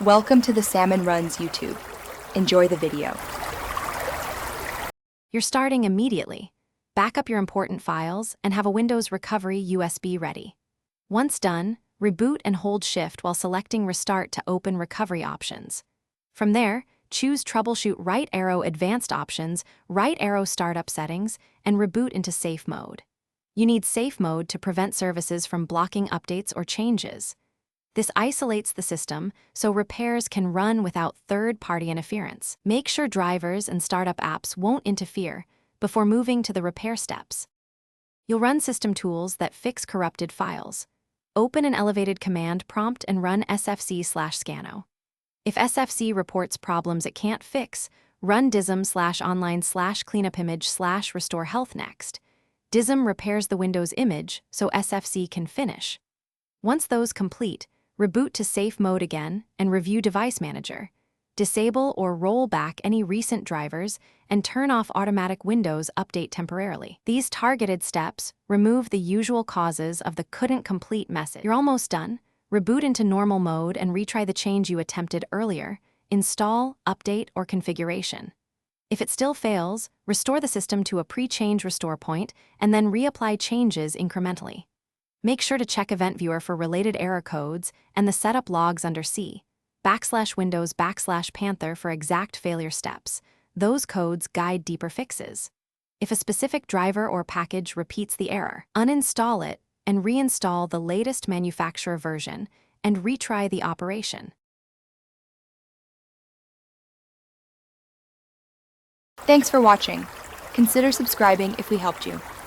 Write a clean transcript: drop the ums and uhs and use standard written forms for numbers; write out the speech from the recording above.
Welcome to the Salmon Runs YouTube. Enjoy the video. You're starting immediately. Back up your important files and have a Windows Recovery USB ready. Once done, reboot and hold Shift while selecting Restart to open recovery options. From there, choose Troubleshoot right arrow Advanced Options, right arrow Startup Settings, and reboot into Safe Mode. You need Safe Mode to prevent services from blocking updates or changes. This isolates the system so repairs can run without third-party interference. Make sure drivers and startup apps won't interfere before moving to the repair steps. You'll run system tools that fix corrupted files. Open an elevated command prompt and run sfc/scano. If sfc reports problems it can't fix, run dism/online/cleanupimage/restore health next. Dism repairs the Windows image so sfc can finish. Once those complete, reboot to Safe Mode again and review Device Manager. Disable or roll back any recent drivers and turn off automatic Windows Update temporarily. These targeted steps remove the usual causes of the couldn't complete message. You're almost done. Reboot into normal mode and retry the change you attempted earlier. Install, update, or configuration. If it still fails, restore the system to a pre-change restore point and then reapply changes incrementally. Make sure to check Event Viewer for related error codes and the setup logs under C/Windows/Panther for exact failure steps. Those codes guide deeper fixes. If a specific driver or package repeats the error, uninstall it and reinstall the latest manufacturer version and retry the operation. Thanks for watching. Consider subscribing if we helped you.